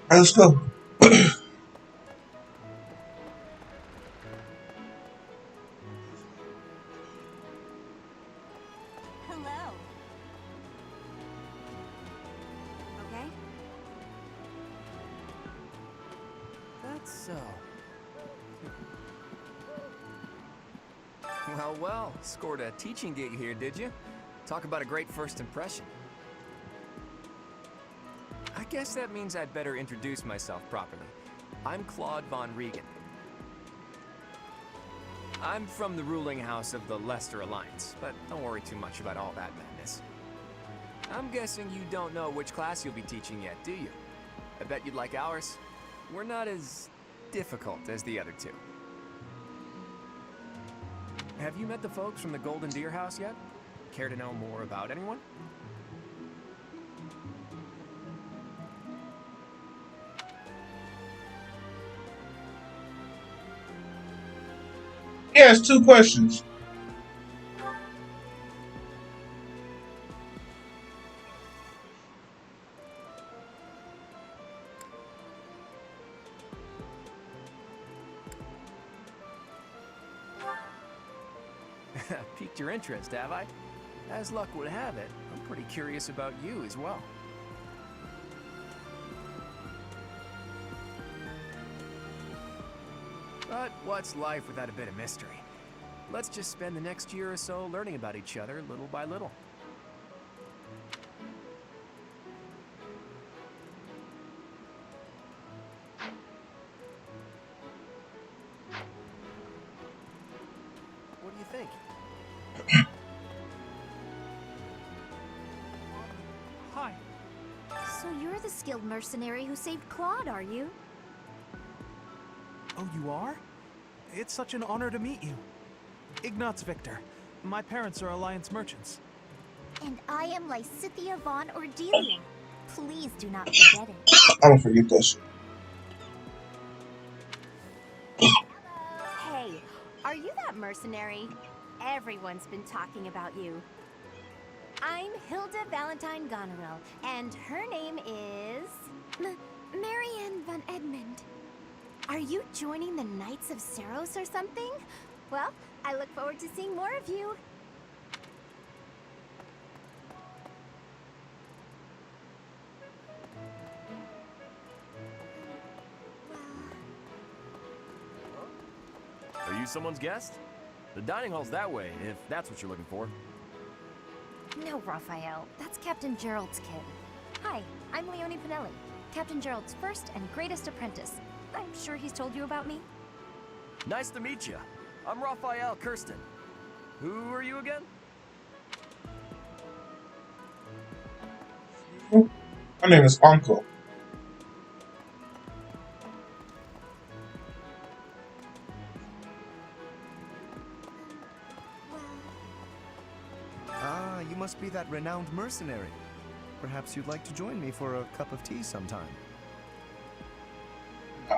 Right, let's go. Hello. Okay. That's so. Well, scored a teaching gig here, did you? Talk about a great first impression. I guess that means I'd better introduce myself properly. I'm Claude von Regan. I'm from the ruling house of the Leicester Alliance, but don't worry too much about all that madness. I'm guessing you don't know which class you'll be teaching yet, do you? I bet you'd like ours. We're not as difficult as the other two. Have you met the folks from the Golden Deer House yet? Care to know more about anyone? Yes, two questions. Piqued your interest, have I? As luck would have it, I'm pretty curious about you as well. But what's life without a bit of mystery? Let's just spend the next year or so learning about each other little by little. What do you think? Hi. So you're the skilled mercenary who saved Claude, are you? Oh, you are? It's such an honor to meet you. Ignatz Victor. My parents are Alliance merchants. And I am Lysithia von Ordelia. Please do not forget it. I'm gonna forget that shit. Hey, are you that mercenary? Everyone's been talking about you. I'm Hilda Valentine Goneril, and her name is... Marianne von Edmund. Are you joining the Knights of Saros or something? Well, I look forward to seeing more of you. Are you someone's guest? The dining hall's that way, if that's what you're looking for. No, Raphael. That's Captain Gerald's kid. Hi, I'm Leonie Pinelli, Captain Gerald's first and greatest apprentice. I'm sure he's told you about me. Nice to meet you. I'm Raphael Kirsten. Who are you again? My name is Uncle. Ah, you must be that renowned mercenary. Perhaps you'd like to join me for a cup of tea sometime. No.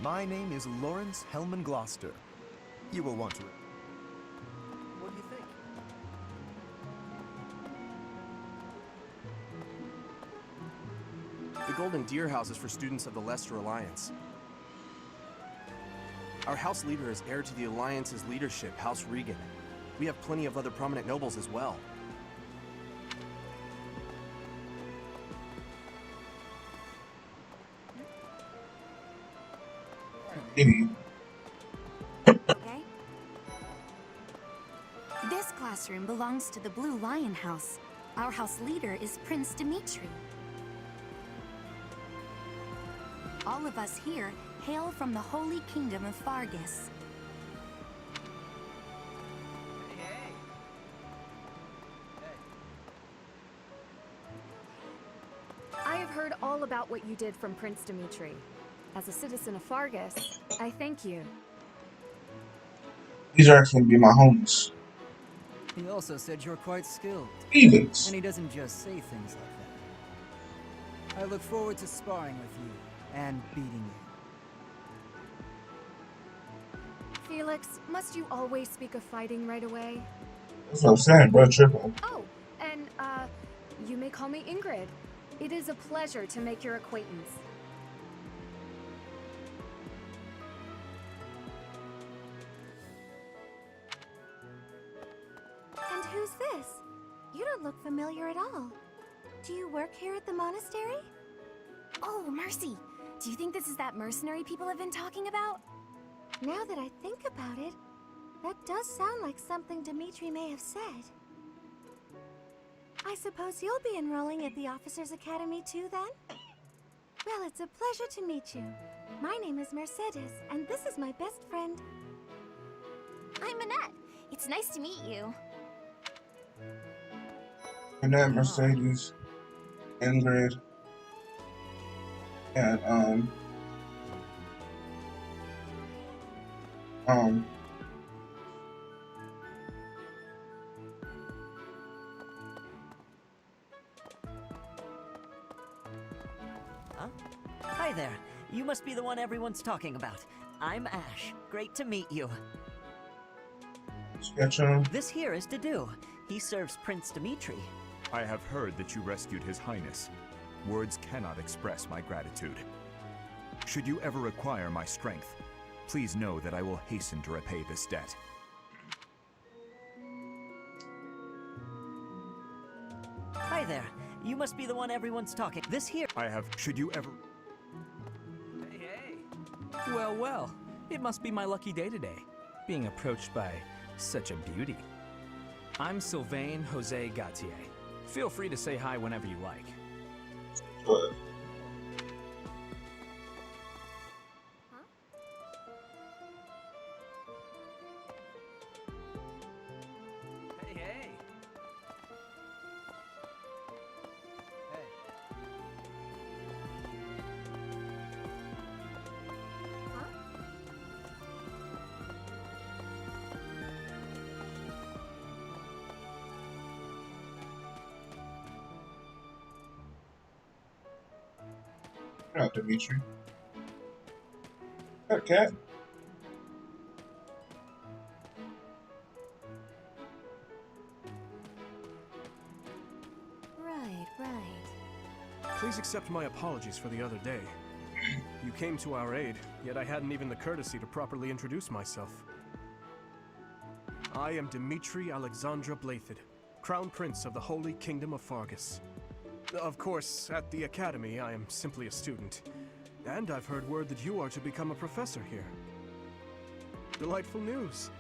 My name is Lawrence Hellman Gloucester. You will want to... What do you think? The Golden Deer House is for students of the Leicester Alliance. Our house leader is heir to the Alliance's leadership, House Regan. We have plenty of other prominent nobles as well. Idiot. Okay? This classroom belongs to the Blue Lion House. Our house leader is Prince Dimitri. All of us here hail from the Holy Kingdom of Fargus. I have heard all about what you did from Prince Dimitri. As a citizen of Fargus, I thank you. These are actually gonna be my homies. He also said you're quite skilled. Heathens. And he doesn't just say things like that. I look forward to sparring with you and beating you. Felix, must you always speak of fighting right away? That's what I'm saying, bro. Triple. Oh, and, you may call me Ingrid. It is a pleasure to make your acquaintance. Who's this? You don't look familiar at all. Do you work here at the monastery? Oh, Mercy! Do you think this is that mercenary people have been talking about? Now that I think about it, that does sound like something Dimitri may have said. I suppose you'll be enrolling at the Officers' Academy too, then? Well, it's a pleasure to meet you. My name is Mercedes, and this is my best friend. I'm Annette. It's nice to meet you. Annette, Mercedes, Ingrid, and Huh? Hi there. You must be the one everyone's talking about. I'm Ash. Great to meet you. Sketchum. This here is Dedu. He serves Prince Dimitri. I have heard that you rescued His Highness. Words cannot express my gratitude. Should you ever require my strength, please know that I will hasten to repay this debt. Hi there. You must be the one everyone's talking. This here. Should you ever... Hey, hey. Well, well. It must be my lucky day today, being approached by such a beauty. I'm Sylvain Jose Gautier. Feel free to say hi whenever you like. But Hey, hey. not Dimitri. That cat. Right, right. Please accept my apologies for the other day. You came to our aid, yet I hadn't even the courtesy to properly introduce myself. I am Dimitri Alexandra Blathid, Crown Prince of the Holy Kingdom of Fargus. Of course, at the Academy, I am simply a student. And I've heard word that you are to become a professor here. Delightful news.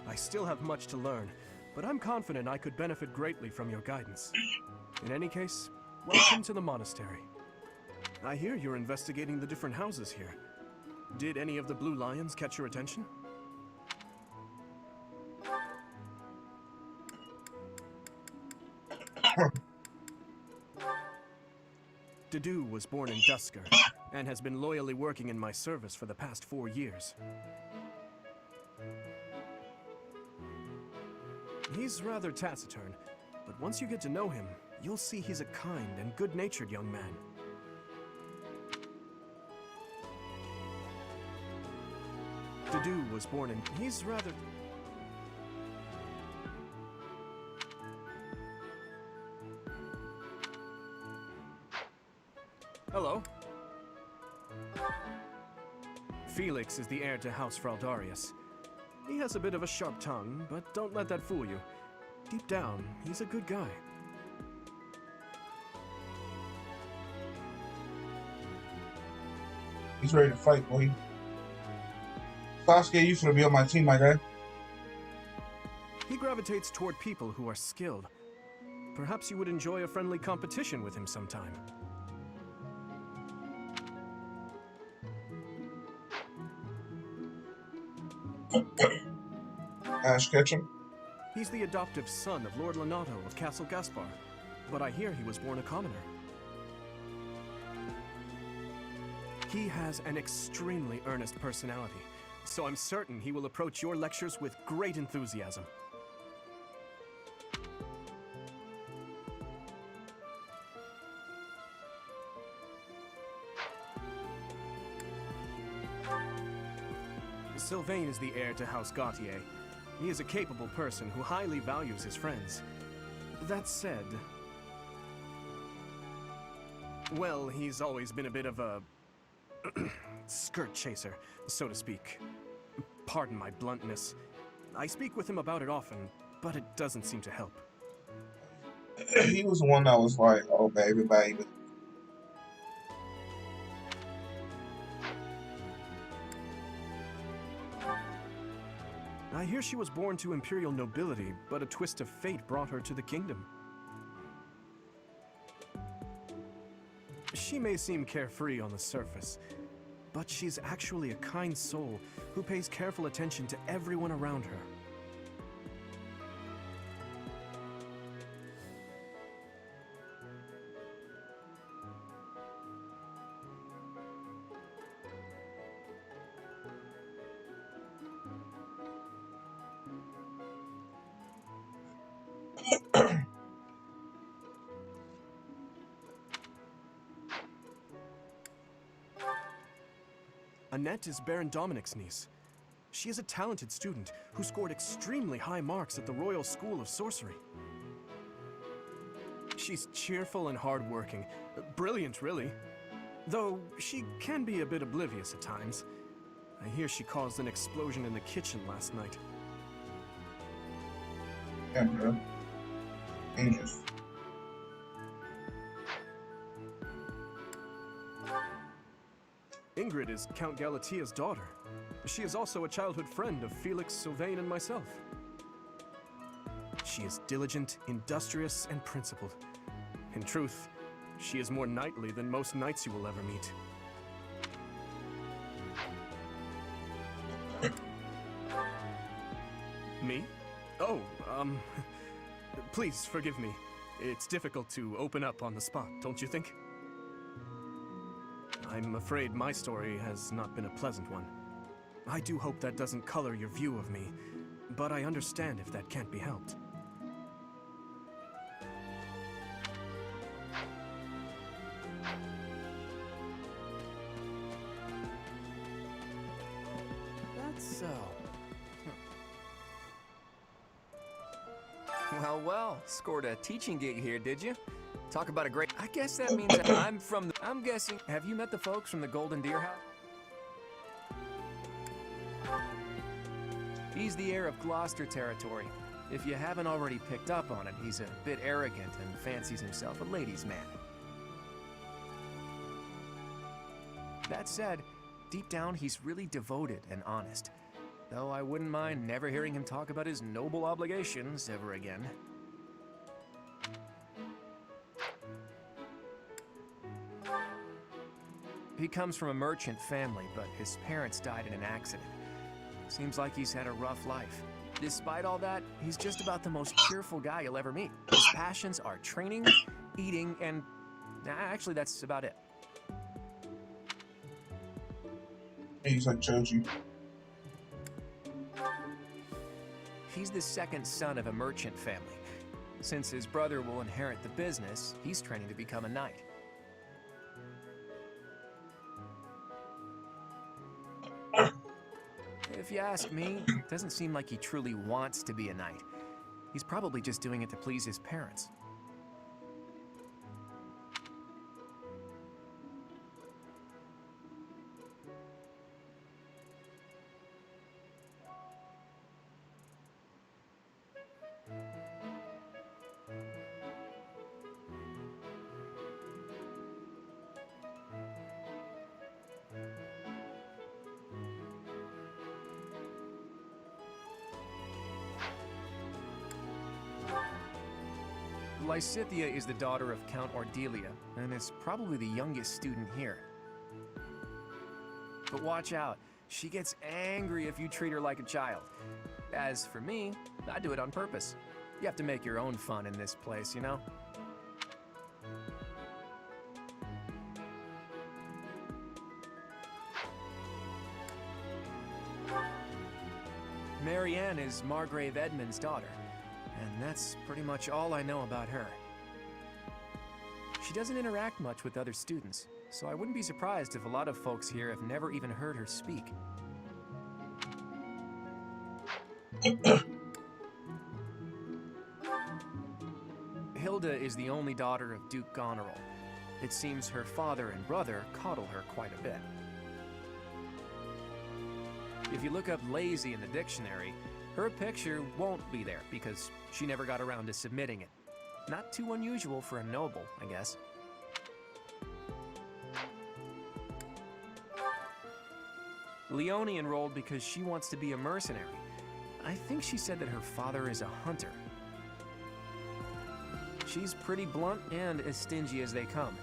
I still have much to learn, but I'm confident I could benefit greatly from your guidance. In any case, welcome to the monastery. I hear you're investigating the different houses here. Did any of the blue lions catch your attention? Dedu was born in Dusker, and has been loyally working in my service for the past 4 years. He's rather taciturn, but once you get to know him, you'll see he's a kind and good-natured young man. Dedu was born in... He's rather... Hello. Felix is the heir to House Fraldarius. He has a bit of a sharp tongue, but don't let that fool you. Deep down, he's a good guy. He's ready to fight, boy. Sasuke, you should be on my team, my guy. He gravitates toward people who are skilled. Perhaps you would enjoy a friendly competition with him sometime. Ash Ketchum. He's the adoptive son of Lord Lenato of Castle Gaspar, but I hear he was born a commoner. He has an extremely earnest personality, so I'm certain he will approach your lectures with great enthusiasm. Sylvain is the heir to House Gautier. He is a capable person who highly values his friends. That said... well, he's always been a bit of a... skirt chaser, so to speak. Pardon my bluntness. I speak with him about it often, but it doesn't seem to help. He was the one that was like, "Oh, baby, baby." I hear she was born to imperial nobility, but a twist of fate brought her to the kingdom. She may seem carefree on the surface, but she's actually a kind soul who pays careful attention to everyone around her. Annette is Baron Dominic's niece. She is a talented student who scored extremely high marks at the Royal School of Sorcery. She's cheerful and hardworking. Brilliant, really. Though she can be a bit oblivious at times. I hear she caused an explosion in the kitchen last night. Yeah, bro. Dangerous. Ingrid is Count Galatia's daughter. She is also a childhood friend of Felix, Sylvain, and myself. She is diligent, industrious, and principled. In truth, she is more knightly than most knights you will ever meet. Me? Oh, please forgive me. It's difficult to open up on the spot, don't you think? I'm afraid my story has not been a pleasant one. I do hope that doesn't color your view of me, but I understand if that can't be helped. That's so. Well, scored a teaching gig here, did you? Talk about a great... I guess that means that I'm from the... I'm guessing... Have you met the folks from the Golden Deer House? He's the heir of Gloucester territory. If you haven't already picked up on it, he's a bit arrogant and fancies himself a ladies' man. That said, deep down he's really devoted and honest. Though I wouldn't mind never hearing him talk about his noble obligations ever again. He comes from a merchant family, but his parents died in an accident. Seems like he's had a rough life. Despite all that, he's just about the most cheerful guy you'll ever meet. His passions are training, eating, and... actually, that's about it. He's like Choji. He's the second son of a merchant family. Since his brother will inherit the business, he's training to become a knight. If you ask me, it doesn't seem like he truly wants to be a knight. He's probably just doing it to please his parents. Lysithea is the daughter of Count Ordelia, and is probably the youngest student here. But watch out, she gets angry if you treat her like a child. As for me, I do it on purpose. You have to make your own fun in this place, you know? Marianne is Margrave Edmund's daughter. And that's pretty much all I know about her. She doesn't interact much with other students, so I wouldn't be surprised if a lot of folks here have never even heard her speak. Hilda is the only daughter of Duke Goneril. It seems her father and brother coddle her quite a bit. If you look up lazy in the dictionary, Her picture won't be there because she never got around to submitting it. Not too unusual for a noble, I guess. Leonie enrolled because she wants to be a mercenary. I think she said that her father is a hunter. She's pretty blunt and as stingy as they come.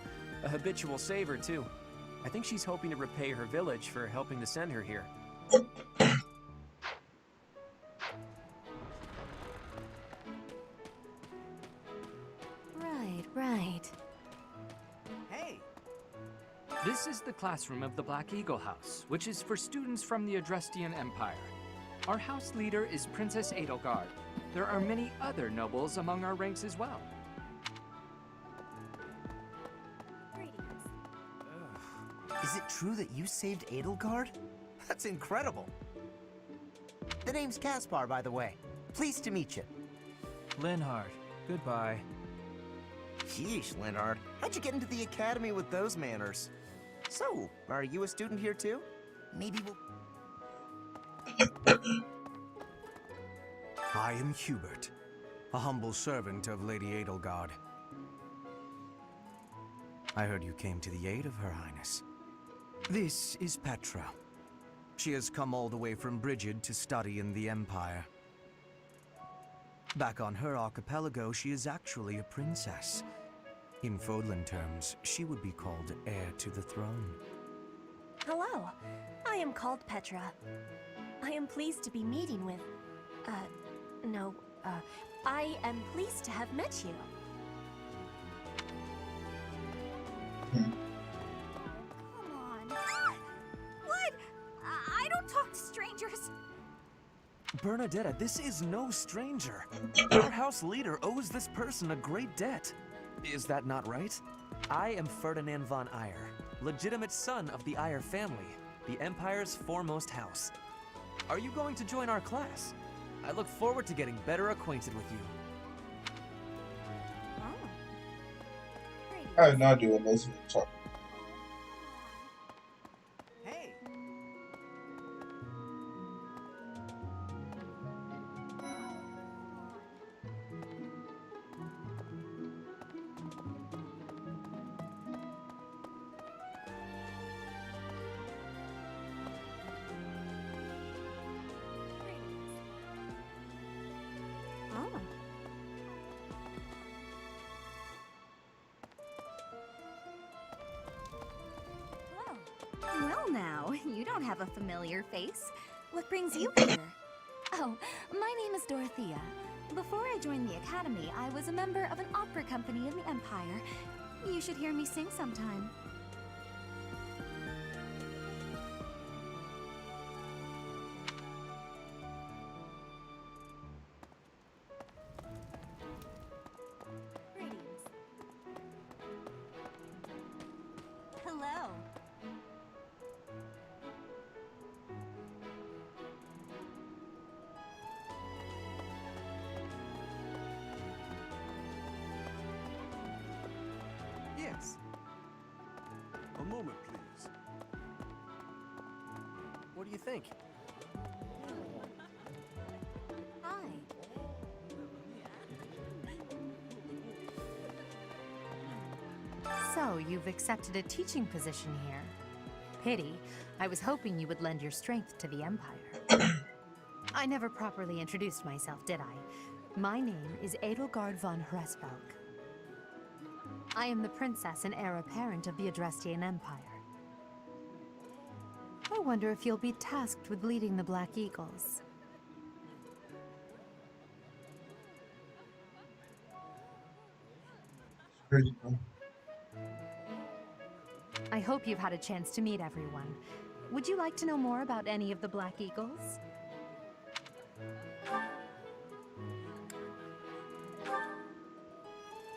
A habitual saver, too. I think she's hoping to repay her village for helping to send her here. Right. Hey! This is the classroom of the Black Eagle House, which is for students from the Adrestian Empire. Our house leader is Princess Edelgard. There are many other nobles among our ranks as well. Is it true that you saved Edelgard? That's incredible. The name's Caspar, by the way. Pleased to meet you. Linhard, goodbye. Sheesh, Linhard. How'd you get into the academy with those manners? So, are you a student here too? Maybe we'll... I am Hubert, a humble servant of Lady Edelgard. I heard you came to the aid of Her Highness. This is Petra. She has come all the way from Brigid to study in the Empire. Back on her archipelago, she is actually a princess. In Fodlan terms, she would be called heir to the throne. Hello, I am called Petra. I am pleased to be meeting with... I am pleased to have met you. Come on. What? I don't talk to strangers. Bernadetta, this is no stranger. Our house leader owes this person a great debt. Is that not right? I am Ferdinand von Eyre, legitimate son of the Eyre family, the Empire's foremost house. Are you going to join our class? I look forward to getting better acquainted with you. I have no idea what most of them talking. Hey! Well now, you don't have a familiar face. What brings you here? Oh, my name is Dorothea. Before I joined the Academy, I was a member of an opera company in the Empire. You should hear me sing sometime. Greetings. Hello. Yes. A moment, please. What do you think? Hi. So, you've accepted a teaching position here. Pity. I was hoping you would lend your strength to the Empire. I never properly introduced myself, did I? My name is Edelgard von Hresvelg. I am the princess and heir apparent of the Adrestian Empire. I wonder if you'll be tasked with leading the Black Eagles. Crazy, bro. I hope you've had a chance to meet everyone. Would you like to know more about any of the Black Eagles?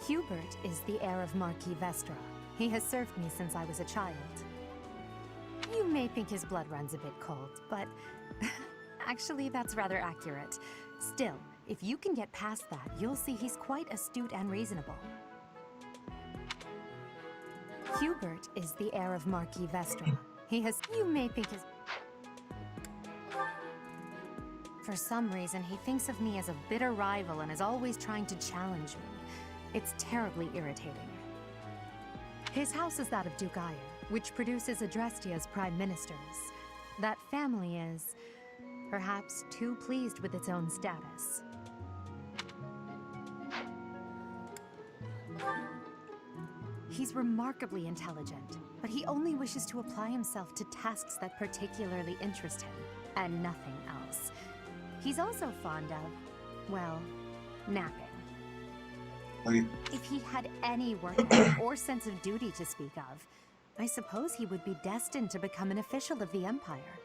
Hubert is the heir of Marquis Vestra. He has served me since I was a child. You may think his blood runs a bit cold, but actually that's rather accurate. Still, if you can get past that, you'll see he's quite astute and reasonable. Hubert is the heir of Marquis Vestra. You may think his... For some reason, he thinks of me as a bitter rival and is always trying to challenge me. It's terribly irritating. His house is that of Duke Ire, which produces Adrestia's prime ministers. That family is, perhaps, too pleased with its own status. He's remarkably intelligent, but he only wishes to apply himself to tasks that particularly interest him, and nothing else. He's also fond of, well, napping. If he had any work ethic or sense of duty to speak of, I suppose he would be destined to become an official of the Empire.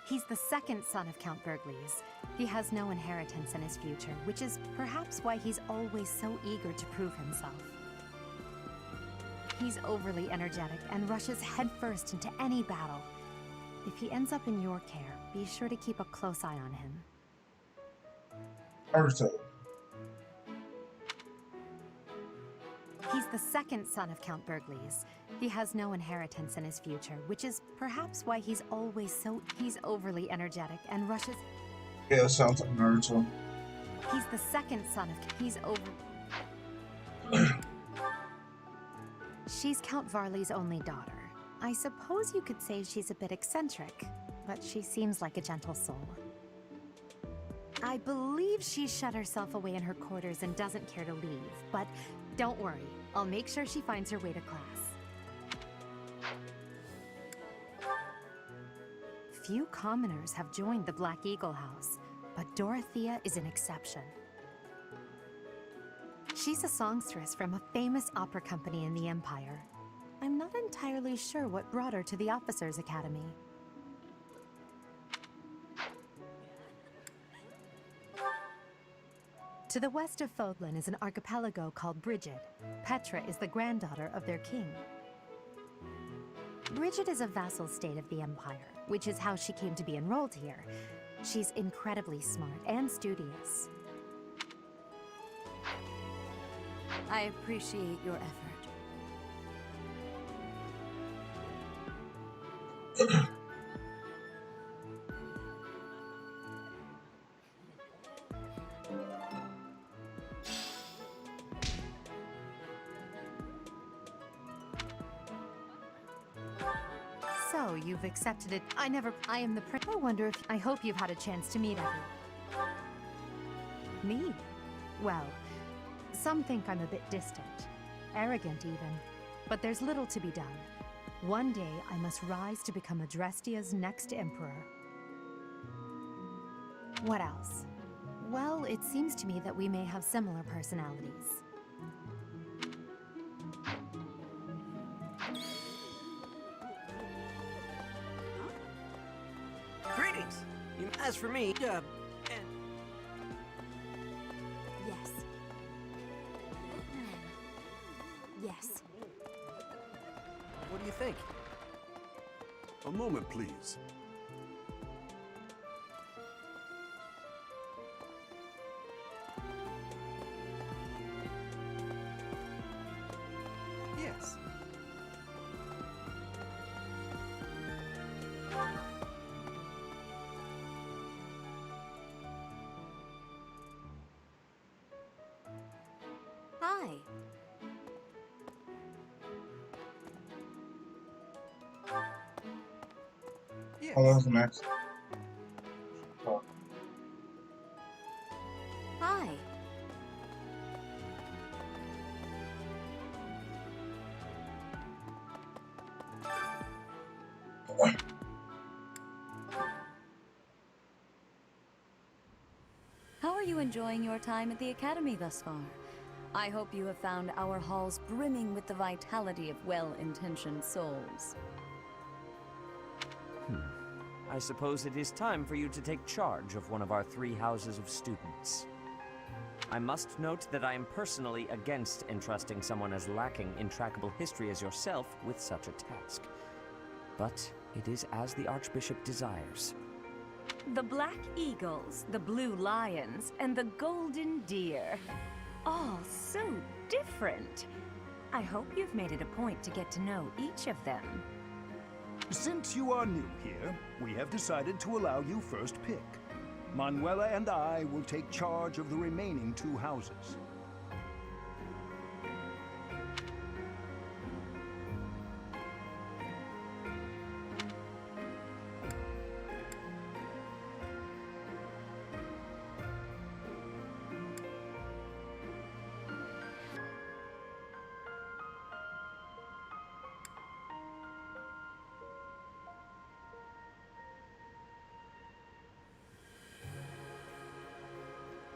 He's the second son of Count Burgles. He has no inheritance in his future, which is perhaps why he's always so eager to prove himself. He's overly energetic and rushes headfirst into any battle. If he ends up in your care, be sure to keep a close eye on him. He's the second son of Count Burgles. He has no inheritance in his future, which is perhaps why he's always so... He's overly energetic and rushes... Yeah, it sounds like Naruto. He's the second son of... He's She's Count Varley's only daughter. I suppose you could say she's a bit eccentric, but she seems like a gentle soul. I believe she's shut herself away in her quarters and doesn't care to leave, but don't worry, I'll make sure she finds her way to class. Few commoners have joined the Black Eagle House, but Dorothea is an exception. She's a songstress from a famous opera company in the Empire. I'm not entirely sure what brought her to the Officers' Academy. To the west of Fodlan is an archipelago called Brigid. Petra is the granddaughter of their king. Brigid is a vassal state of the Empire, which is how she came to be enrolled here. She's incredibly smart and studious. I appreciate your effort. So, you've accepted it. I am the I wonder if... I hope you've had a chance to meet everyone. Me? Well, some think I'm a bit distant. Arrogant, even. But there's little to be done. One day, I must rise to become Adrestia's next emperor. What else? Well, it seems to me that we may have similar personalities. Greetings! As for me, Yes. Yes. What do you think? A moment, please. Yes. Hi. Yes. Oh, that's next. Hi. How are you enjoying your time at the Academy thus far? I hope you have found our halls brimming with the vitality of well-intentioned souls. I suppose it is time for you to take charge of one of our 3 houses of students. I must note that I am personally against entrusting someone as lacking in trackable history as yourself with such a task. But it is as the Archbishop desires. The Black Eagles, the Blue Lions, and the Golden Deer. All so different. I hope you've made it a point to get to know each of them. Since you are new here, we have decided to allow you first pick. Manuela and I will take charge of the remaining 2 houses.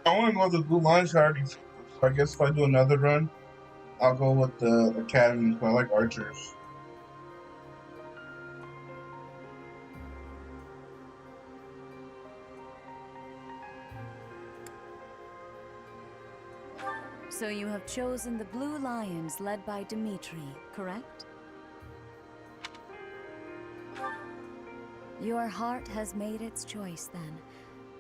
I want to go with the blue lines already. So I guess if I do another run, I'll go with the academy. I like archers. So you have chosen the Blue Lions led by Dimitri, correct? Your heart has made its choice then.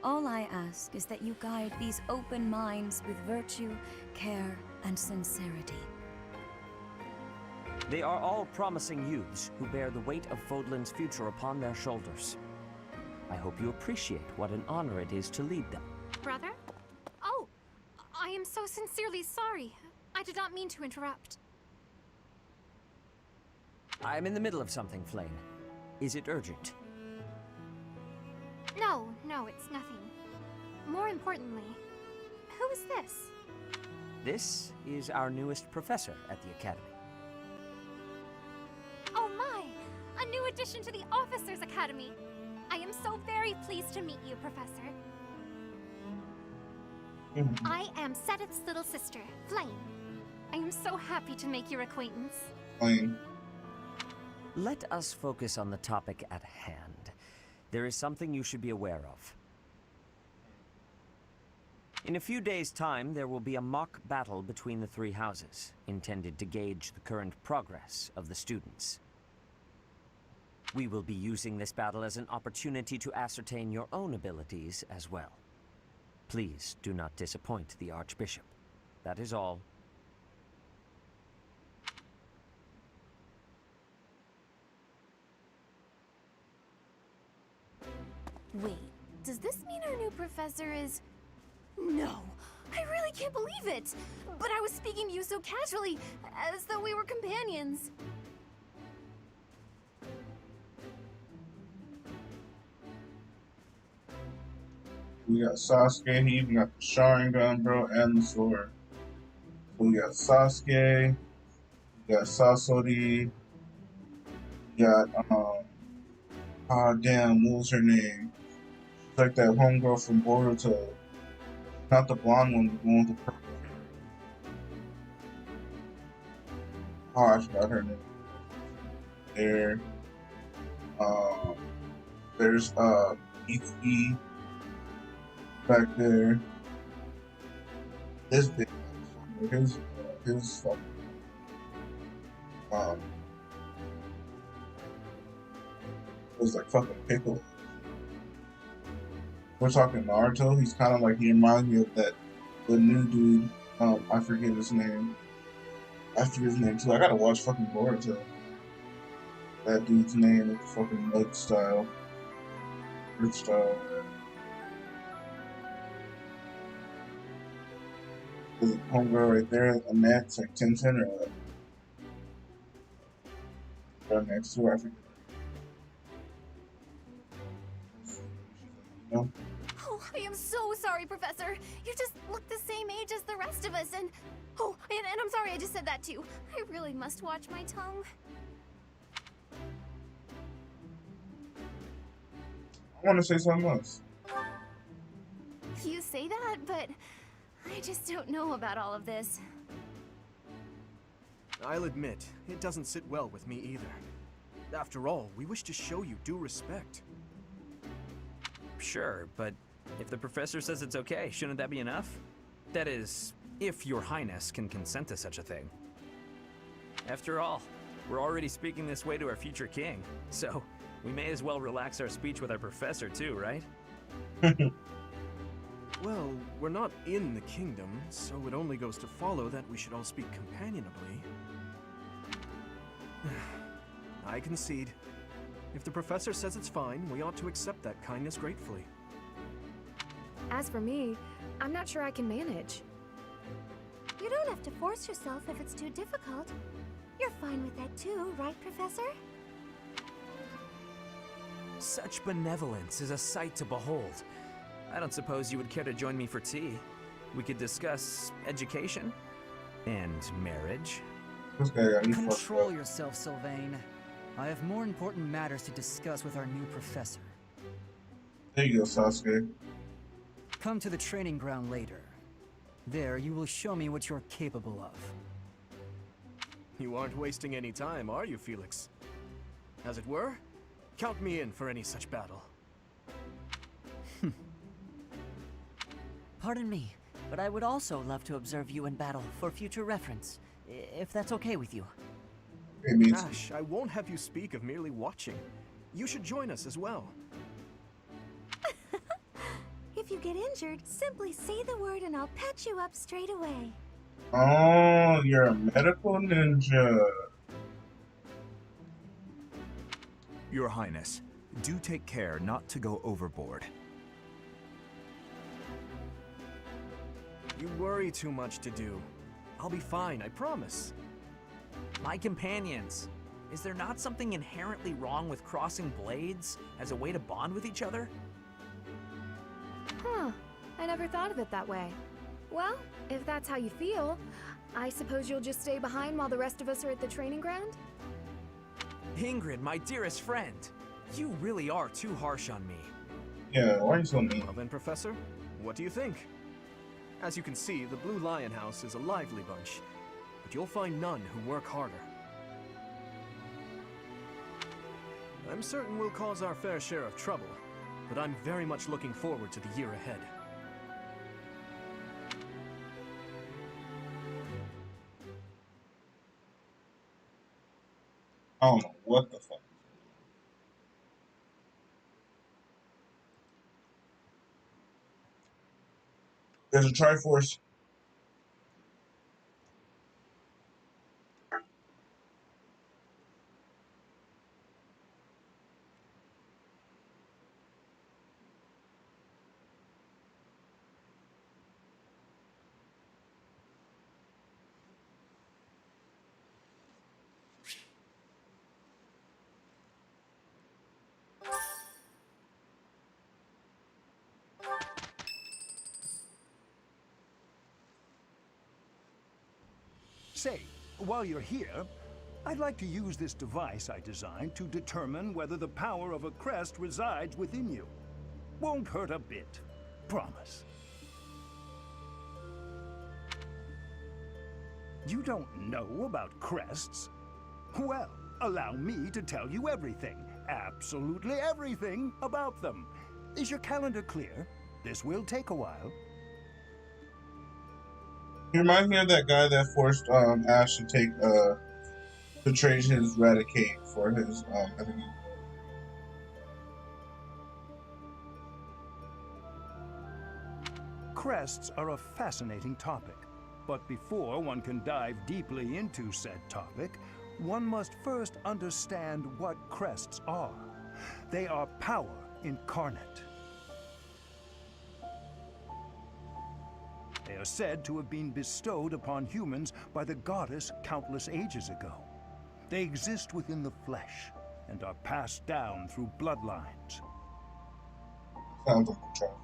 All I ask is that you guide these open minds with virtue, care, and sincerity. They are all promising youths who bear the weight of Fodlan's future upon their shoulders. I hope you appreciate what an honor it is to lead them. Brother? Oh, I am so sincerely sorry. I did not mean to interrupt. I'm in the middle of something, Flame. Is it urgent? No, it's nothing. More importantly, who is this? This is our newest professor at the Academy. Oh my! A new addition to the Officers Academy! I am so very pleased to meet you, Professor. I am Sedith's little sister, Flame. I am so happy to make your acquaintance. Flame. Let us focus on the topic at hand. There is something you should be aware of. In a few days' time, there will be a mock battle between the 3 houses, intended to gauge the current progress of the students. We will be using this battle as an opportunity to ascertain your own abilities as well. Please do not disappoint the Archbishop. That is all. Wait, does this mean our new professor is... No! I really can't believe it! But I was speaking to you so casually, as though we were companions. We got Sasuke, he even got the Sharingan, bro, and the sword. So we got Sasuke, we got Sasori, we got, damn, what was her name? She's like that homegirl from Boruto. Not the blonde one, the one with the purple hair. Oh, I forgot her name. There. There's, E back there. This big his was like fucking pickle. We're talking Naruto. He's kind of like, he reminds me of that the new dude. I forget his name. I forget his name too. I gotta watch fucking Boruto. That dude's name with the fucking mud style, root style. There's a homegirl right there, and that's like 10-10 or what? Right next to her, I forget. No? Oh, I am so sorry, Professor. You just look the same age as the rest of us, and... Oh, and I'm sorry I just said that too. I really must watch my tongue. I want to say something else. You say that, but I just don't know about all of this. I'll admit, it doesn't sit well with me either. After all, we wish to show you due respect. Sure, but if the professor says it's okay, shouldn't that be enough? That is, if your highness can consent to such a thing. After all, we're already speaking this way to our future king, so we may as well relax our speech with our professor too, right? Well, we're not in the kingdom, so it only goes to follow that we should all speak companionably. I concede. If the professor says it's fine, we ought to accept that kindness gratefully. As for me, I'm not sure I can manage. You don't have to force yourself if it's too difficult. You're fine with that too, right, Professor? Such benevolence is a sight to behold. I don't suppose you would care to join me for tea. We could discuss education and marriage. This guy got me fucked Control up. yourself, Sylvain. I have more important matters to discuss with our new professor. There you go, Sasuke. Come to the training ground later. There, you will show me what you're capable of. You aren't wasting any time, are you, Felix? As it were, count me in for any such battle. Pardon me, but I would also love to observe you in battle for future reference, if that's okay with you. Ash, I won't have you speak of merely watching. You should join us as well. If you get injured, simply say the word and I'll patch you up straight away. Oh, you're a medical ninja. Your Highness, do take care not to go overboard. You worry too much to do. I'll be fine, I promise. My companions, is there not something inherently wrong with crossing blades as a way to bond with each other? Huh. I never thought of it that way. Well, if that's how you feel, I suppose you'll just stay behind while the rest of us are at the training ground? Ingrid, my dearest friend, you really are too harsh on me. Yeah, why are you so mean? Well then, Professor, what do you think? As you can see, the Blue Lion House is a lively bunch, but you'll find none who work harder. I'm certain we'll cause our fair share of trouble, but I'm very much looking forward to the year ahead. I don't know what the fuck. There's a Triforce. Say, while you're here, I'd like to use this device I designed to determine whether the power of a crest resides within you. Won't hurt a bit. Promise. You don't know about crests? Well, allow me to tell you everything, absolutely everything about them. Is your calendar clear? This will take a while. He reminds me of that guy that forced Ash to take to trade his Raticate for his I think Crests are a fascinating topic, but before one can dive deeply into said topic, one must first understand what crests are. They are power incarnate. They are said to have been bestowed upon humans by the goddess countless ages ago. They exist within the flesh and are passed down through bloodlines. sounds like a trap.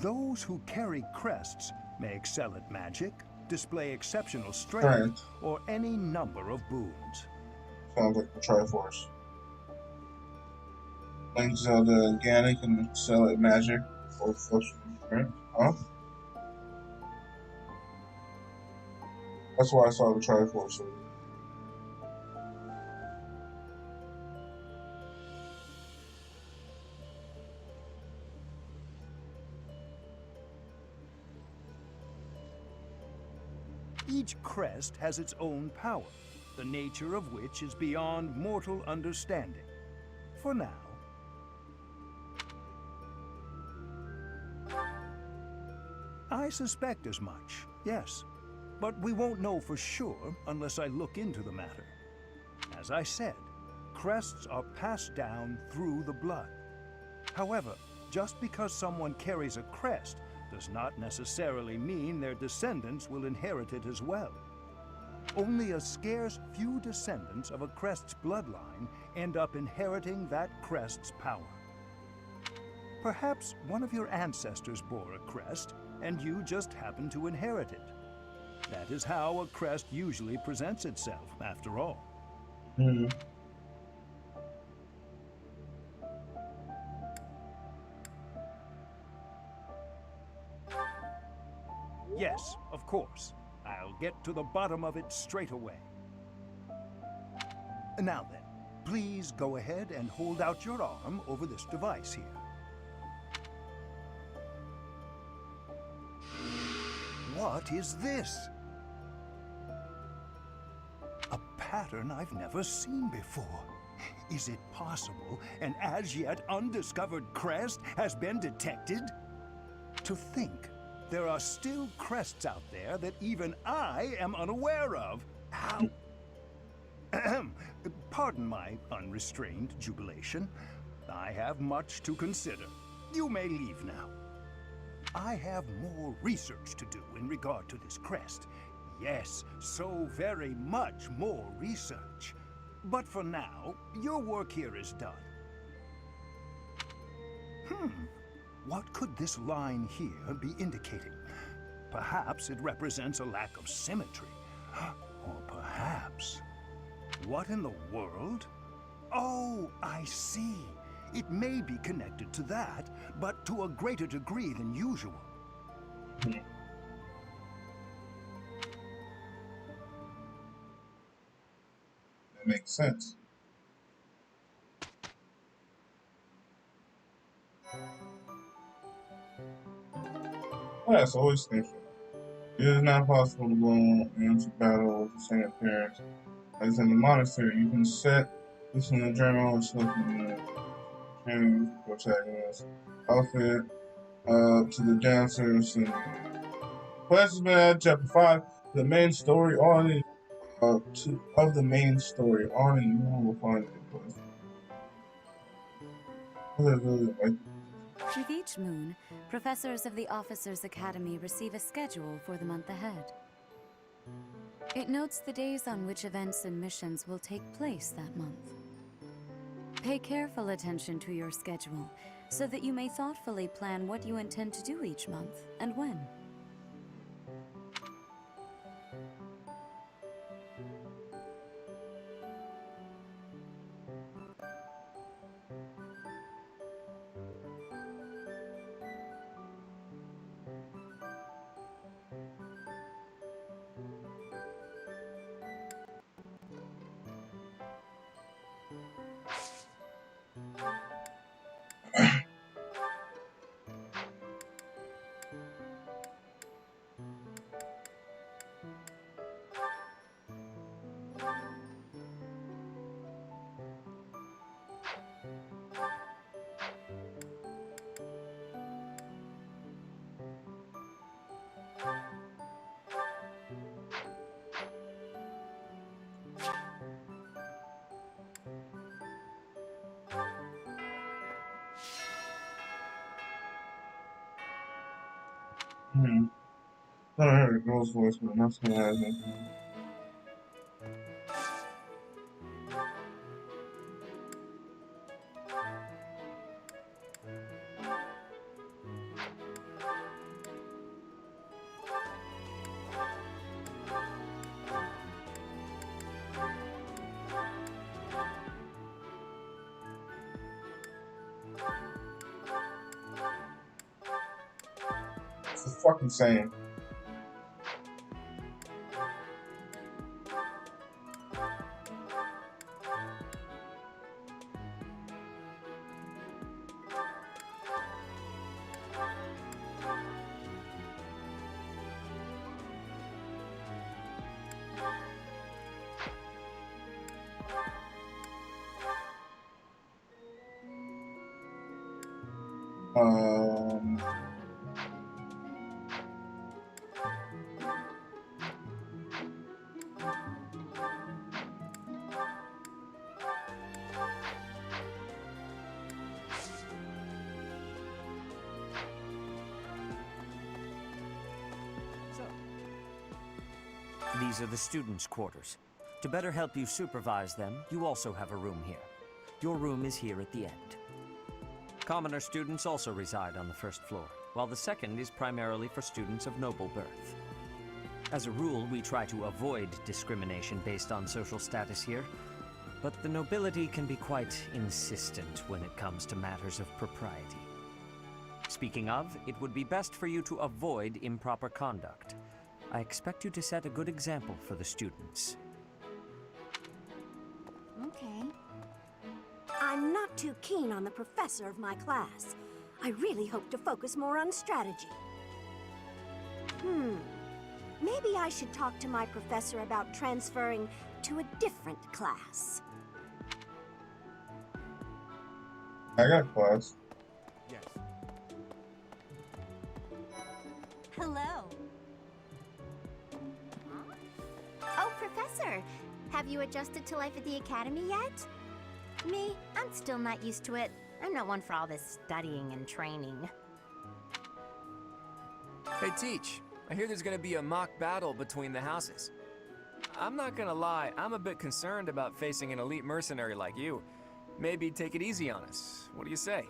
Those who carry crests may excel at magic, display exceptional strength, or any number of boons. Sounds like the Triforce. Link Zelda and Ganon can sell at magic or exceptional strength. Huh? That's why I saw the Triforce. Each crest has its own power, the nature of which is beyond mortal understanding. For now. I suspect as much, yes. But we won't know for sure unless I look into the matter. As I said, crests are passed down through the blood. However, just because someone carries a crest does not necessarily mean their descendants will inherit it as well. Only a scarce few descendants of a crest's bloodline end up inheriting that crest's power. Perhaps one of your ancestors bore a crest, and you just happen to inherit it. That is how a crest usually presents itself, after all. Hmm. Yes, of course. I'll get to the bottom of it straight away. Now then, please go ahead and hold out your arm over this device here. What is this? A pattern I've never seen before. Is it possible an as yet undiscovered crest has been detected? To think there are still crests out there that even I am unaware of. How? Pardon my unrestrained jubilation. I have much to consider. You may leave now. I have more research to do in regard to this crest. Yes, so very much more research. But for now, your work here is done. What could this line here be indicating? Perhaps it represents a lack of symmetry. Or perhaps... What in the world? Oh, I see. It may be connected to that, but to a greater degree than usual. That makes sense. Oh, that's always special. It is not possible to go into battle with the same appearance as in the monastery. You can set this in the journal and slip in the change protagonist outfit to the dancers and questions been chapter 5. The main story on of the main story on and you will find it was. With each moon, professors of the Officers' Academy receive a schedule for the month ahead. It notes the days on which events and missions will take place that month. Pay careful attention to your schedule, so that you may thoughtfully plan what you intend to do each month, and when. I heard a girl's voice, but that's what happened. It's the fucking same. These are the students' quarters. To better help you supervise them, you also have a room here. Your room is here at the end. Commoner students also reside on the first floor, while the second is primarily for students of noble birth. As a rule, we try to avoid discrimination based on social status here, but the nobility can be quite insistent when it comes to matters of propriety. Speaking of, it would be best for you to avoid improper conduct. I expect you to set a good example for the students. Okay. I'm not too keen on the professor of my class. I really hope to focus more on strategy. Maybe I should talk to my professor about transferring to a different class. I got class. Yes. Hello. Oh, Professor! Have you adjusted to life at the Academy yet? Me, I'm still not used to it. I'm not one for all this studying and training. Hey, Teach. I hear there's gonna be a mock battle between the houses. I'm not gonna lie, I'm a bit concerned about facing an elite mercenary like you. Maybe take it easy on us. What do you say?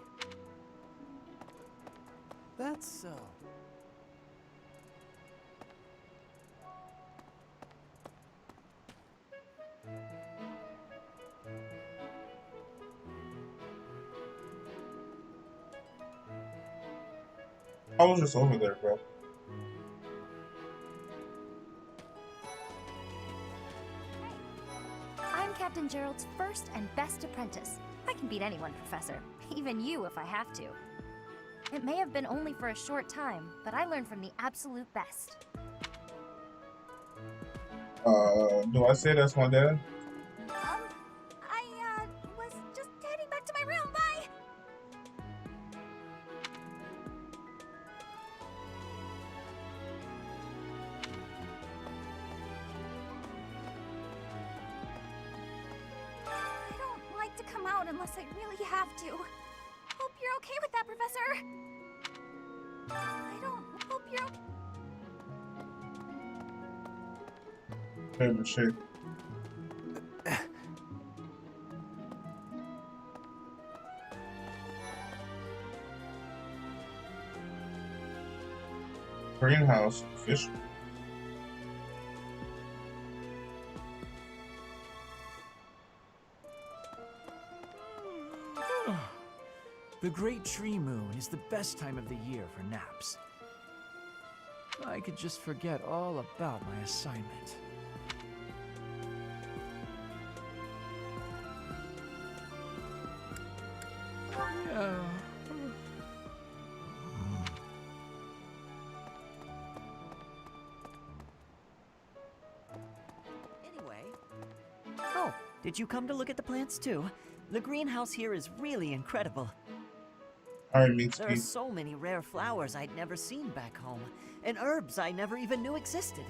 That's so. I was just over there, bro. I'm Captain Gerald's first and best apprentice. I can beat anyone, Professor. Even you if I have to. It may have been only for a short time, but I learned from the absolute best. Do I say that's my dad? I was just heading back to my room. Bye! I don't like to come out unless I really have to. Hope you're okay with that, Professor. I don't hope you're okay. Favorite shit. Greenhouse fish. The Great Tree Moon is the best time of the year for naps. I could just forget all about my assignment. Yeah. Anyway. Oh, did you come to look at the plants too? The greenhouse here is really incredible. There are so many rare flowers I'd never seen back home, and herbs I never even knew existed.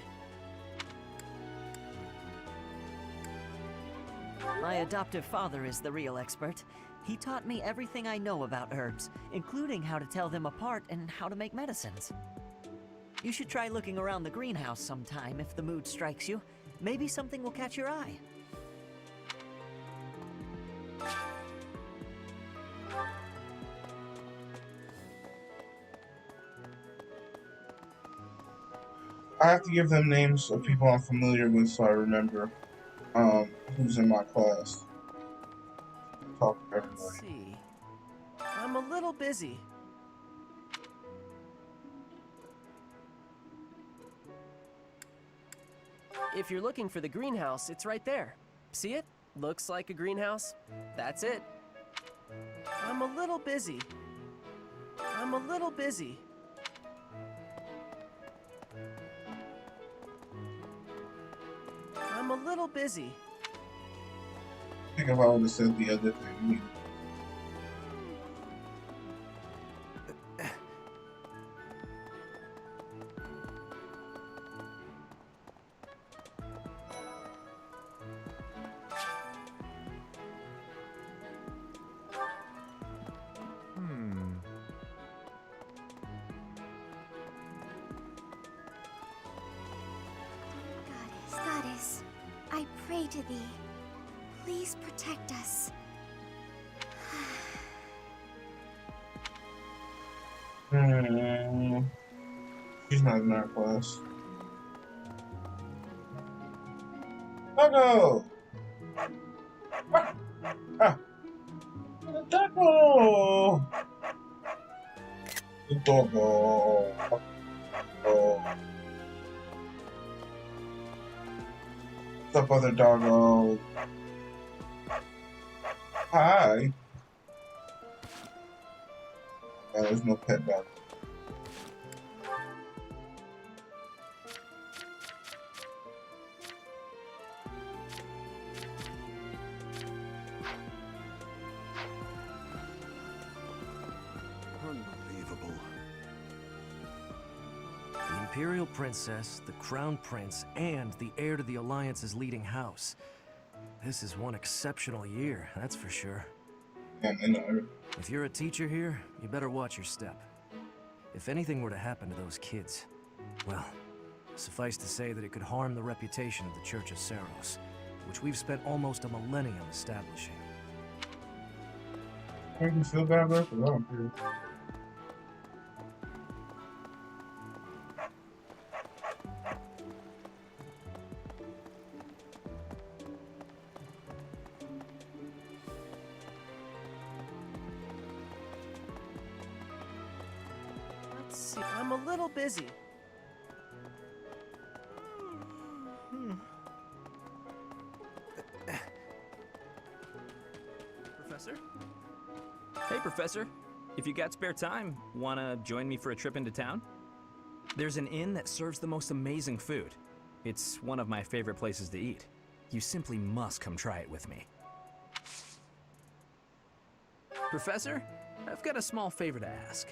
My adoptive father is the real expert. He taught me everything I know about herbs, including how to tell them apart and how to make medicines. You should try looking around the greenhouse sometime if the mood strikes you. Maybe something will catch your eye. I have to give them names of people I'm familiar with so I remember who's in my class. Talk to everybody. Let's see. I'm a little busy. If you're looking for the greenhouse, it's right there. See it? Looks like a greenhouse. That's it. I'm a little busy. I'm a little busy. I'm a little busy. I think if I would have said the other thing. I pray to thee. Please protect us. She's not in our class. Doggo! Ah! The doggo! The doggo! Oh. What's up, other doggo? Hi! Oh, there's no pet dog. Unbelievable. The Imperial Princess, the Crown Prince, and the heir to the Alliance's leading house. This is one exceptional year, that's for sure. If you're a teacher here, you better watch your step. If anything were to happen to those kids, well, suffice to say that it could harm the reputation of the Church of Saros, which we've spent almost a millennium establishing. I can feel bad about it, I don't care. Let's see. I'm a little busy. Professor? Hey, Professor. If you got spare time, wanna join me for a trip into town? There's an inn that serves the most amazing food. It's one of my favorite places to eat. You simply must come try it with me. Professor, I've got a small favor to ask.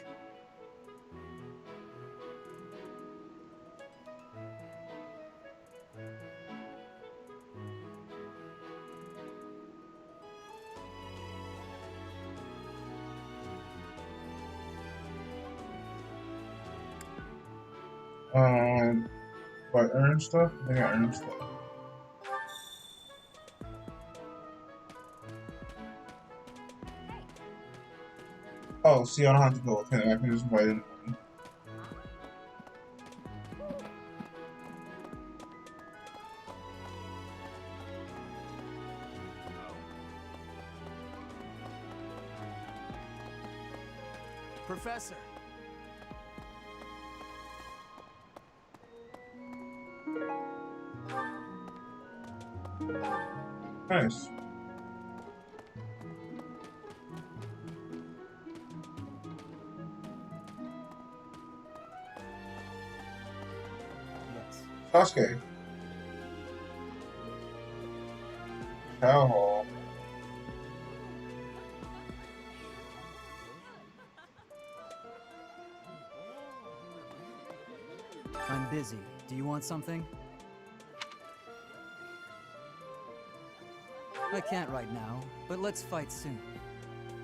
Do I earn stuff? I think I earn stuff. Oh, see, I don't have to go with him. I can just invite him. Professor. Nice. Sasuke. Cow Hall. I'm busy. Do you want something? I can't right now, but let's fight soon.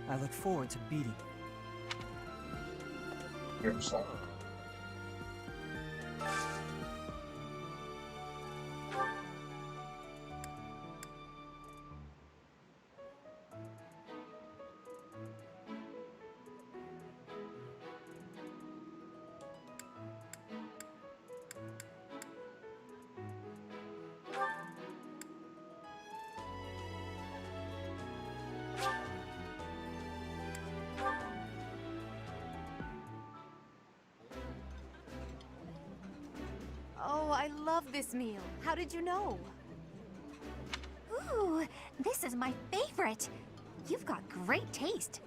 I look forward to beating you. Here's some. Oh, I love this meal. How did you know? Ooh, this is my favorite. You've got great taste.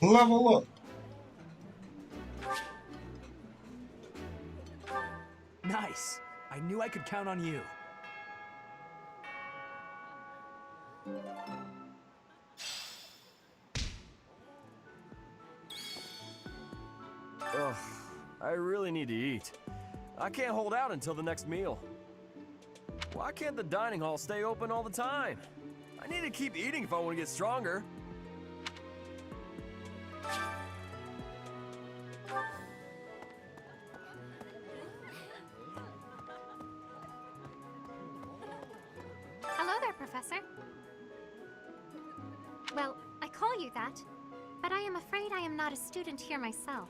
Level up. Nice. I knew I could count on you. Ugh, I really need to eat. I can't hold out until the next meal. Why can't the dining hall stay open all the time? I need to keep eating if I want to get stronger. Hello there, Professor. Well, I call you that, but I am afraid I am not a student here myself.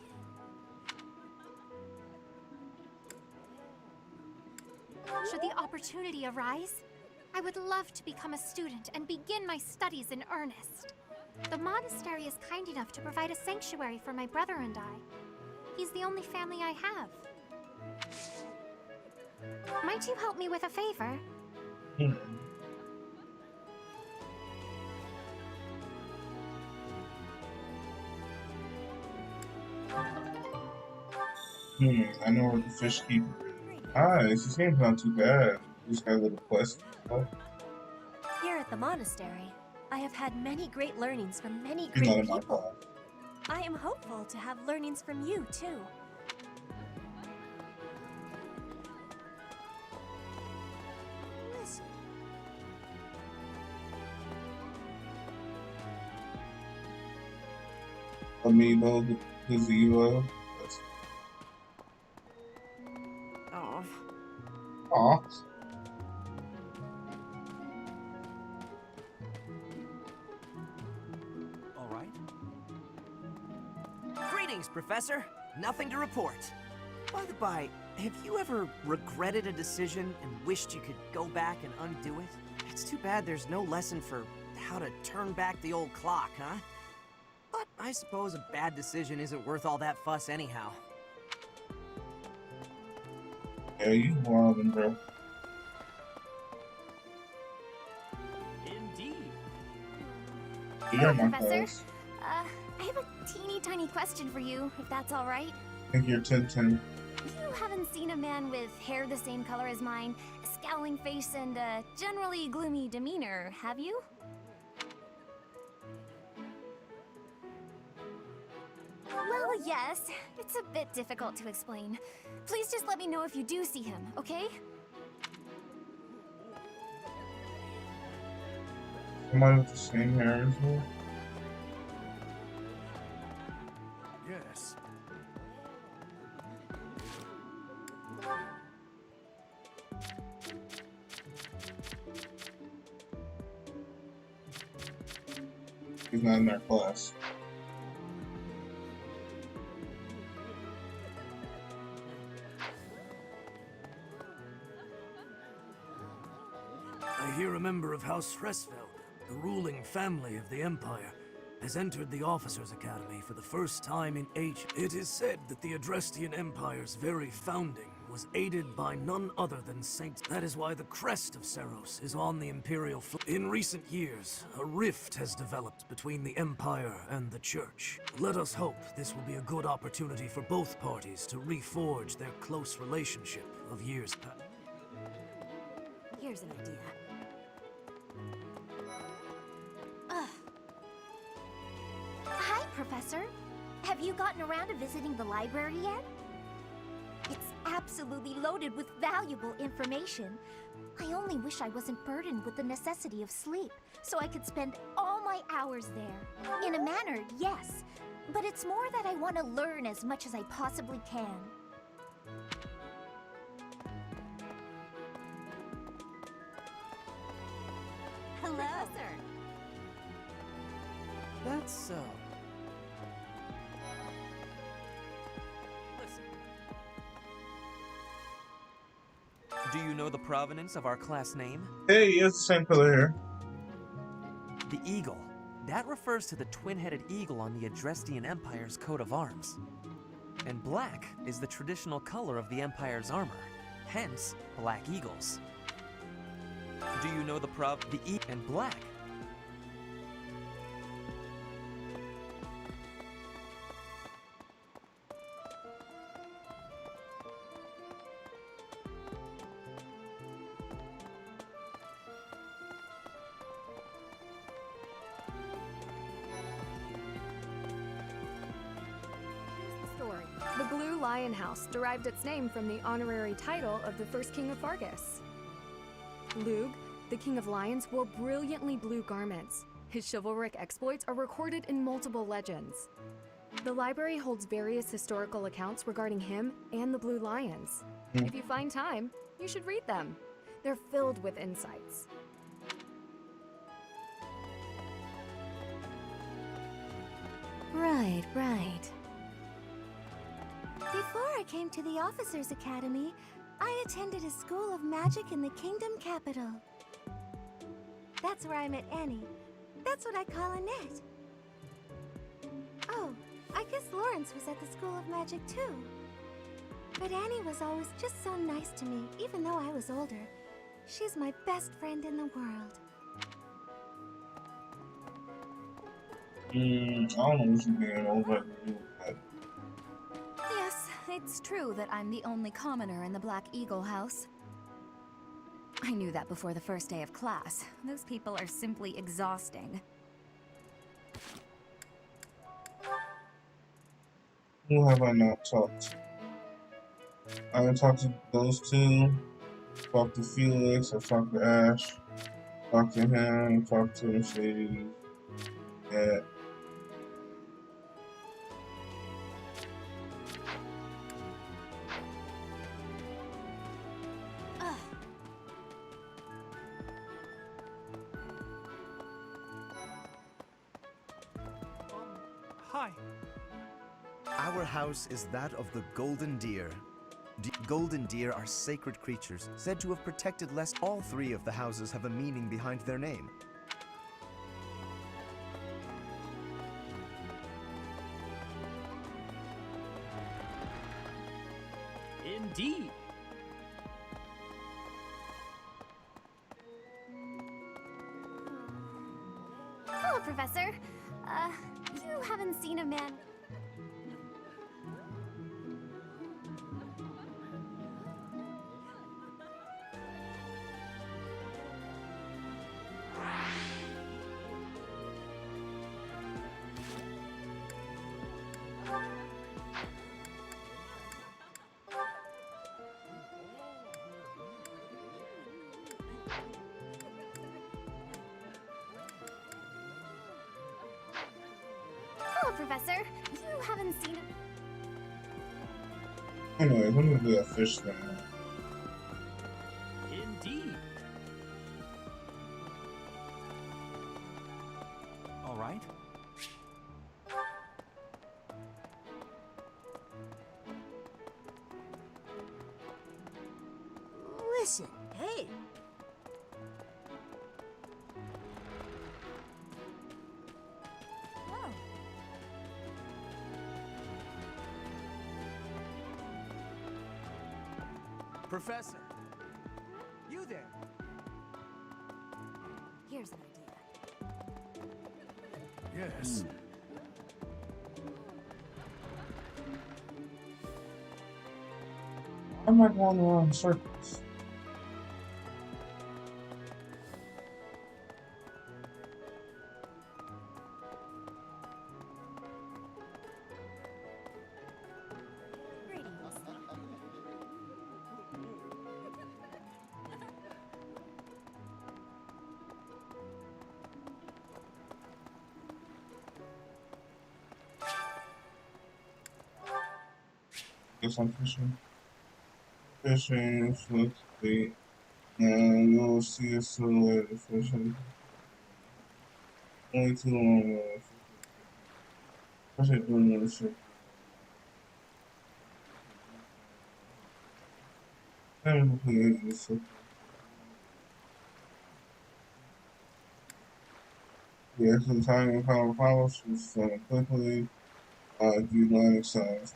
Should the opportunity arise, I would love to become a student and begin my studies in earnest. The monastery is kind enough to provide a sanctuary for my brother and I. He's the only family I have. Might you help me with a favor? I know where the fish keeper is. Nice, it seems not too bad. Just got a little quest. Oh, Here at the monastery, I have had many great learnings from many he's not great in my people. class. I am hopeful to have learnings from you, too. Listen. Amiibo, the gazebo. That's... Oh. Aw. All right. Greetings, Professor. Nothing to report. By the by, have you ever regretted a decision and wished you could go back and undo it? It's too bad there's no lesson for how to turn back the old clock, huh? But I suppose a bad decision isn't worth all that fuss anyhow. Yeah, you wildin', bro. Indeed. You're in my Professor, class. I have a teeny tiny question for you, if that's all right. I think you're 10-10. You haven't seen a man with hair the same color as mine, a scowling face, and a generally gloomy demeanor, have you? Well, yes. It's a bit difficult to explain. Please just let me know if you do see him, okay? Somebody with the same hair as well? Yes. He's not in our class. I hear a member of House Fresfeld, the ruling family of the Empire, has entered the Officers' Academy for the first time in ages. It is said that the Adrestian Empire's very founding was aided by none other than Saint. That is why the crest of Seros is on the Imperial flag. In recent years, a rift has developed between the Empire and the Church. Let us hope this will be a good opportunity for both parties to reforge their close relationship of years past. Here's an idea. Hi, Professor. Have you gotten around to visiting the library yet? It's absolutely loaded with valuable information. I only wish I wasn't burdened with the necessity of sleep, so I could spend all my hours there. In a manner, yes, but it's more that I want to learn as much as I possibly can. Hello. Professor. That's so. Listen. Do you know the provenance of our class name? Hey, he has the same color hair. The eagle. That refers to the twin-headed eagle on the Adrestian Empire's coat of arms. And black is the traditional color of the Empire's armor, hence black eagles. Do you know the and black? Story. The Blue Lion House derived its name from the honorary title of the first king of Fargus. Lug, the King of Lions wore brilliantly blue garments. His chivalric exploits are recorded in multiple legends. The library holds various historical accounts regarding him and the Blue Lions. If you find time, you should read them. They're filled with insights. Right, right. Before I came to the Officers Academy, I attended a school of magic in the Kingdom Capital. That's where I met Annie. That's what I call Annette. Oh, I guess Lawrence was at the School of Magic too. But Annie was always just so nice to me, even though I was older. She's my best friend in the world. I don't know what you're being over to do with that. Yes, it's true that I'm the only commoner in the Black Eagle house. I knew that before the first day of class. Those people are simply exhausting. Who have I not talked to? I haven't talked to those two. Talked to Felix. I've talked to Ash. Talked to him. Talked to Mercedes. Yeah. Hi. Our house is that of the Golden Deer. Golden deer are sacred creatures, said to have protected lest all three of the houses have a meaning behind their name. Indeed. Hello, Professor. You haven't seen a man... Hello, Professor. You haven't seen a... Anyway, let me do a fish thing. Indeed. All right. Listen, hey. Whoa. Professor! You there! Here's an idea. Yes. I'm not going around in circles. Guess I'm fishing. Fishing, flip bait, and you'll see a silhouette of fishing. Only too long. What's it doing with shit? I'm completely this. Yeah, some time in power polish was quickly do line size.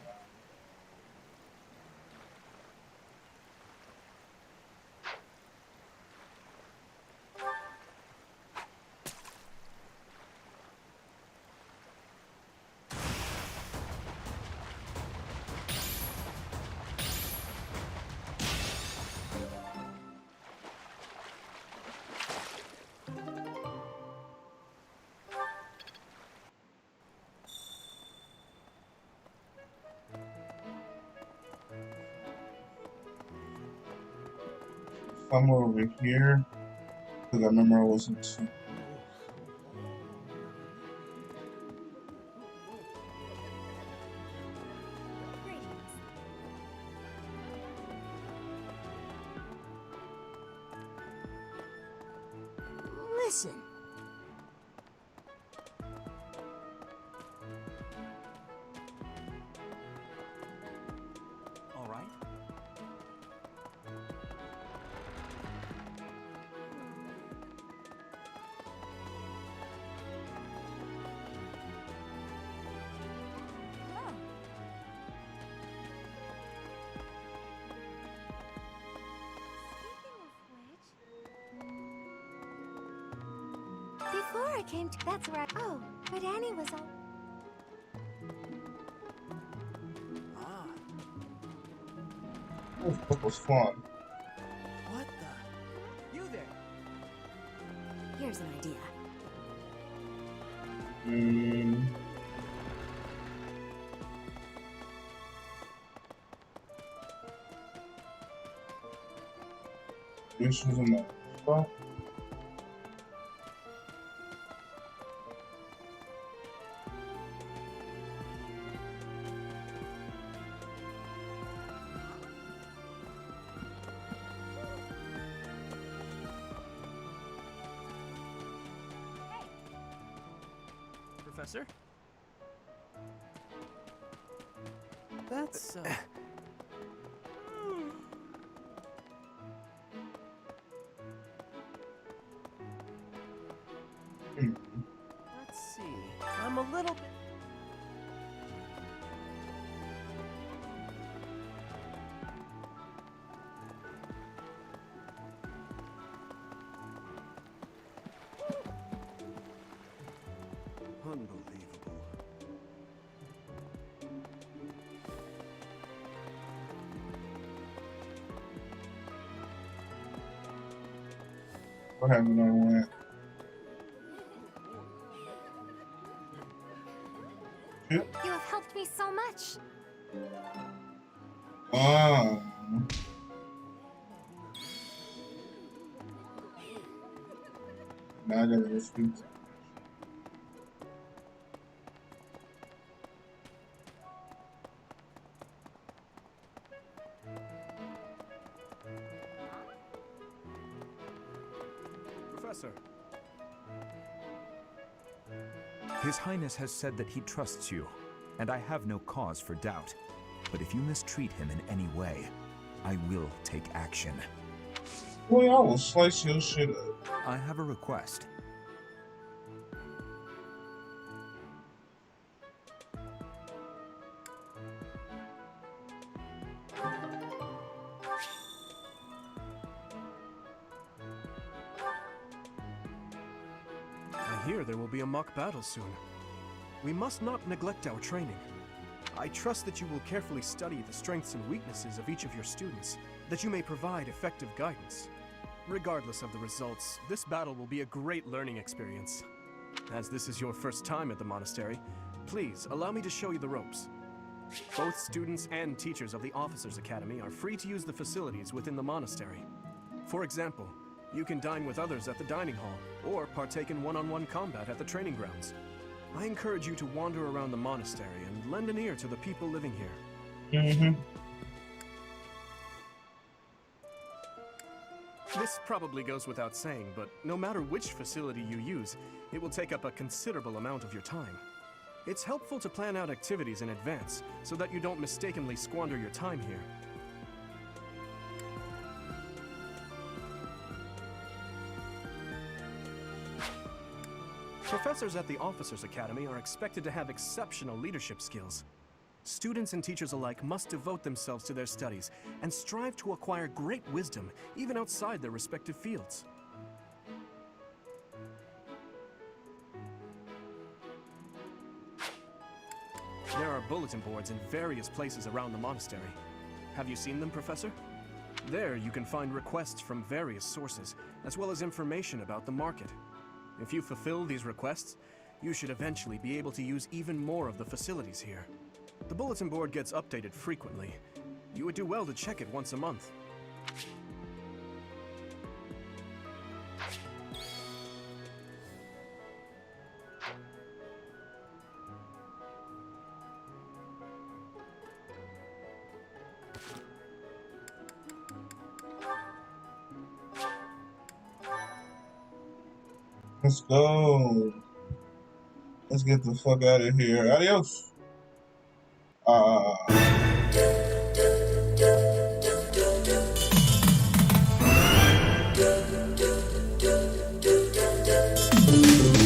Somewhere over here. Because I remember I wasn't too. Listen. All right. Before I came to... That's where I... Oh, but Annie was all... Oh, that was fun. What the? You there? Here's an idea. This was in the spot. Professor? That's, Let's see. I'm a little bit... Unbelievable. What happened when I went? You have helped me so much. Wow. Now I gotta go speak to him. Professor. His Highness has said that he trusts you, and I have no cause for doubt. But if you mistreat him in any way, I will take action. Boy, I will slice your shit up. I have a request. I hear there will be a mock battle soon. We must not neglect our training. I trust that you will carefully study the strengths and weaknesses of each of your students, that you may provide effective guidance. Regardless of the results, this battle will be a great learning experience. As this is your first time at the monastery, please allow me to show you the ropes. Both students and teachers of the Officers' Academy are free to use the facilities within the monastery. For example, you can dine with others at the dining hall, or partake in one-on-one combat at the training grounds. I encourage you to wander around the monastery and lend an ear to the people living here. This probably goes without saying, but no matter which facility you use, it will take up a considerable amount of your time. It's helpful to plan out activities in advance, so that you don't mistakenly squander your time here. Professors at the Officers' Academy are expected to have exceptional leadership skills. Students and teachers alike must devote themselves to their studies and strive to acquire great wisdom, even outside their respective fields. There are bulletin boards in various places around the monastery. Have you seen them, Professor? There you can find requests from various sources, as well as information about the market. If you fulfill these requests, you should eventually be able to use even more of the facilities here. The bulletin board gets updated frequently. You would do well to check it once a month. Let's go. Let's get the fuck out of here. Adios.